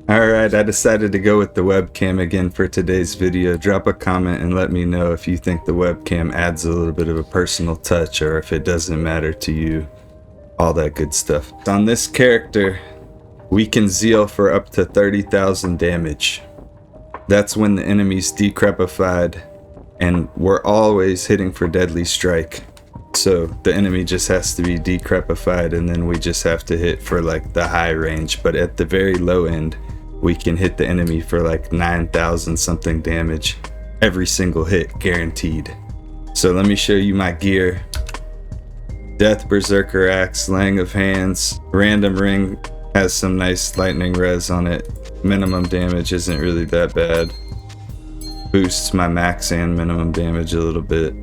Alright, I decided to go with the webcam again for today's video. Drop a comment and let me know if you think the webcam adds a little bit of a personal touch or if it doesn't matter to you. All that good stuff. On this character, we can Zeal for up to 30,000 damage. That's when the enemy's decrepified, and we're always hitting for deadly strike. So the enemy just has to be decrepified and then we just have to hit for like the high range. But at the very low end, we can hit the enemy for like 9,000 something damage every single hit, guaranteed. So let me show you my gear. Death Berserker Axe, Lang of Hands, Random Ring has some nice lightning res on it. Minimum damage isn't really that bad. Boosts my max and minimum damage a little bit.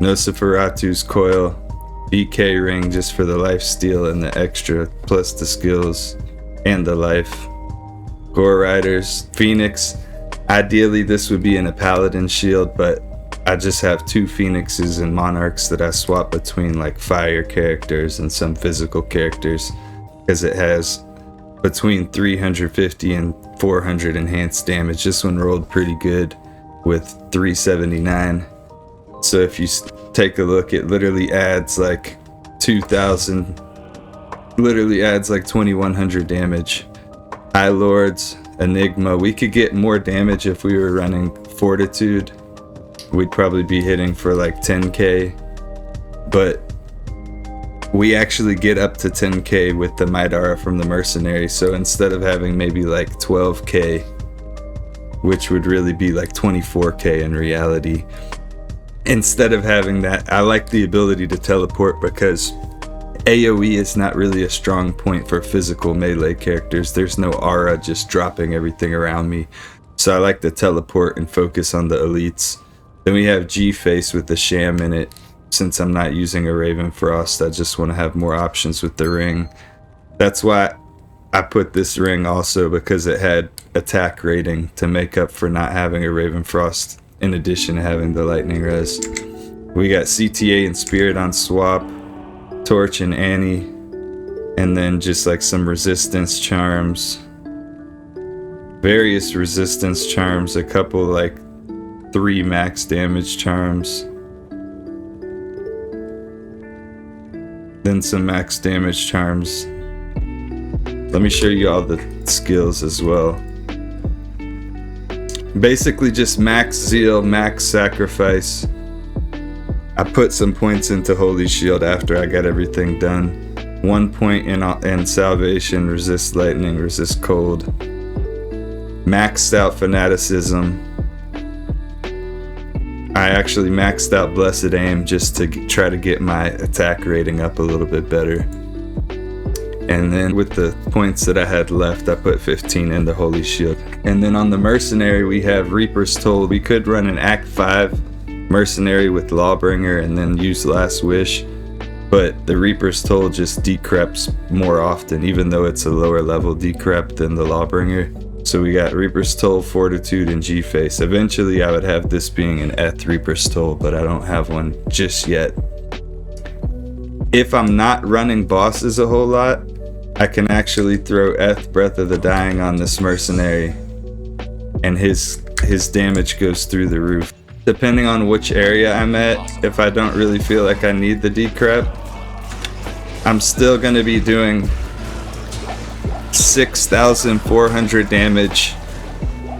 Nosferatu's Coil, BK Ring just for the life steal and the extra, plus the skills and the life. Gore Riders, Phoenix. Ideally this would be in a Paladin shield, but I just have two Phoenixes and Monarchs that I swap between like fire characters and some physical characters, because it has between 350 and 400 enhanced damage. This one rolled pretty good with 379. So if you take a look, it literally adds like 2,000, literally adds like 2,100 damage. High Lords, Enigma, we could get more damage if we were running Fortitude. We'd probably be hitting for like 10k, but we actually get up to 10k with the Maidara from the Mercenary. So instead of having maybe like 12k, which would really be like 24k in reality, instead of having that, I like the ability to teleport because AoE is not really a strong point for physical melee characters. There's no aura just dropping everything around me. So I like to teleport and focus on the elites. Then we have G-Face with the Sham in it. Since I'm not using a Raven Frost, I just want to have more options with the ring. That's why I put this ring also, because it had attack rating to make up for not having a Raven Frost in addition to having the lightning res. We got CTA and Spirit on swap, Torch and Annie, and then just like some resistance charms, various resistance charms, a couple like 3 max damage charms, then some max damage charms. Let me show you all the skills as well. Basically just max Zeal, max Sacrifice. I put some points into Holy Shield after I got everything done. 1 point in Salvation, resist lightning, resist cold. Maxed out Fanaticism. I actually maxed out Blessed Aim just to try to get my attack rating up a little bit better. And then with the points that I had left, I put 15 into Holy Shield. And then on the Mercenary, we have Reaper's Toll. We could run an Act 5 Mercenary with Lawbringer and then use Last Wish, but the Reaper's Toll just decreps more often, even though it's a lower level decrep than the Lawbringer. So we got Reaper's Toll, Fortitude, and G-Face. Eventually I would have this being an Eth Reaper's Toll, but I don't have one just yet. If I'm not running bosses a whole lot, I can actually throw Eth Breath of the Dying on this Mercenary, and his damage goes through the roof. Depending on which area I'm at, if I don't really feel like I need the decrep, I'm still going to be doing 6,400 damage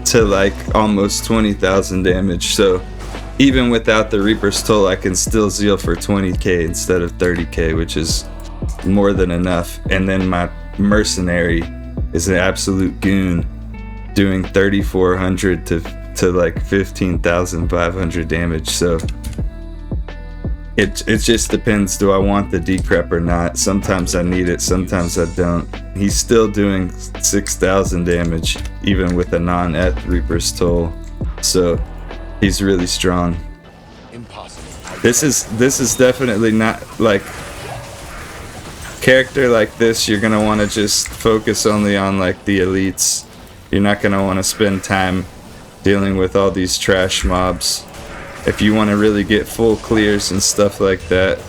to like almost 20,000 damage. So even without the Reaper's Toll, I can still Zeal for 20k instead of 30k, which is more than enough. And then my Mercenary is an absolute goon, doing 3,400 to like 15,500 damage. So it just depends, do I want the decrep or not? Sometimes I need it, sometimes I don't. He's still doing 6,000 damage even with a non-Eth Reaper's Toll, so he's really strong. Impossible. This is definitely not like character like this. You're gonna want to just focus only on like the elites. You're not gonna want to spend time dealing with all these trash mobs. If you want to really get full clears and stuff like that,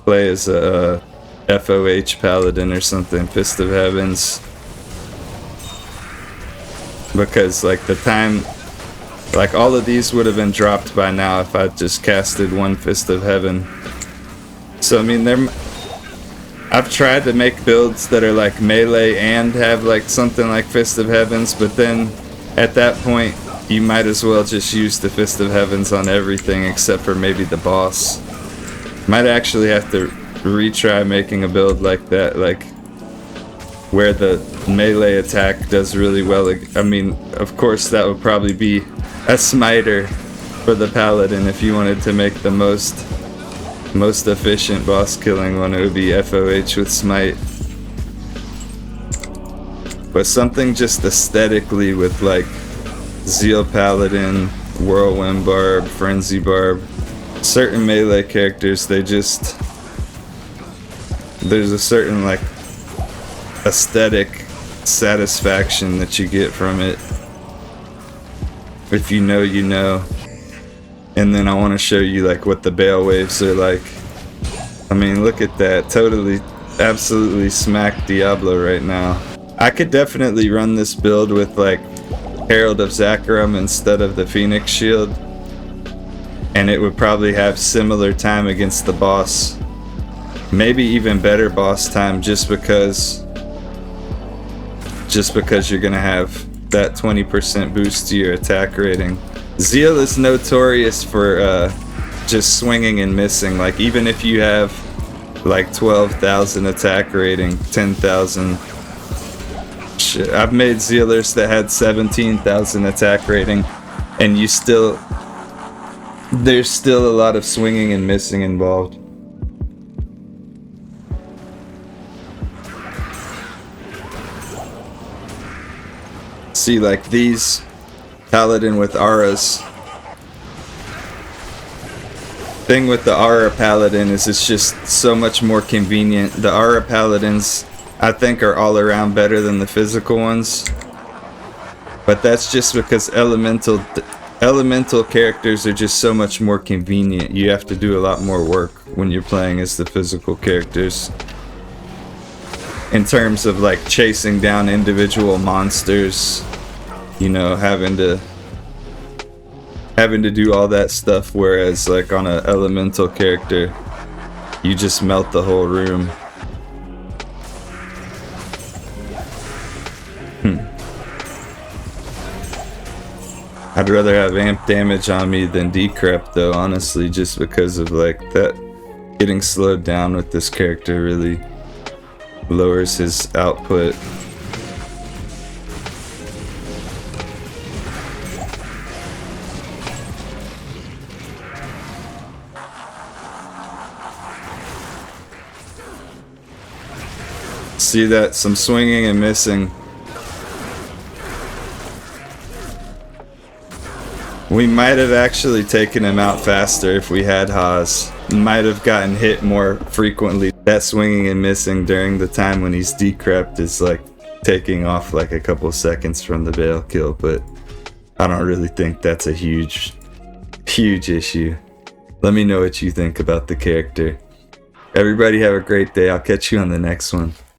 play as a FOH Paladin or something, Fist of Heavens. because like the time, like all of these would have been dropped by now if I just casted one Fist of Heaven. So I mean, I've tried to make builds that are like melee and have like something like Fist of Heavens, but then at that point you might as well just use the Fist of Heavens on everything except for maybe the boss. Might actually have to retry making a build like that, like where the melee attack does really well. I mean, of course that would probably be a smiter for the Paladin. If you wanted to make the most efficient boss killing one, it would be FOH with smite. But something just aesthetically with like Zeal Paladin, Whirlwind Barb, Frenzy Barb, certain melee characters, there's a certain like aesthetic satisfaction that you get from it. If you know, you know. And then I want to show you like what the Bale Waves are like. I mean, look at that. Totally, absolutely smack Diablo right now. I could definitely run this build with like Herald of Zakarum instead of the Phoenix Shield, and it would probably have similar time against the boss. Maybe even better boss time, just because you're gonna have that 20% boost to your attack rating. Zeal is notorious for just swinging and missing. Like even if you have like 12,000 attack rating, 10,000. Shit, I've made Zealers that had 17,000 attack rating, and there's still a lot of swinging and missing involved. See, like these Paladin with auras. Thing with the aura Paladin is it's just so much more convenient. The aura Paladins, I think, are all around better than the physical ones. But that's just because elemental characters are just so much more convenient. You have to do a lot more work when you're playing as the physical characters, in terms of like chasing down individual monsters, you know, having to do all that stuff, whereas like on an elemental character you just melt the whole room. I'd rather have amp damage on me than decrep though, honestly, just because of like that getting slowed down with this character really lowers his output. See that? Some swinging and missing. We might have actually taken him out faster if we had Haas. Might have gotten hit more frequently. That swinging and missing during the time when he's decrept is like taking off like a couple seconds from the Bale kill, but I don't really think that's a huge issue. Let me know what you think about the character. Everybody have a great day. I'll catch you on the next one.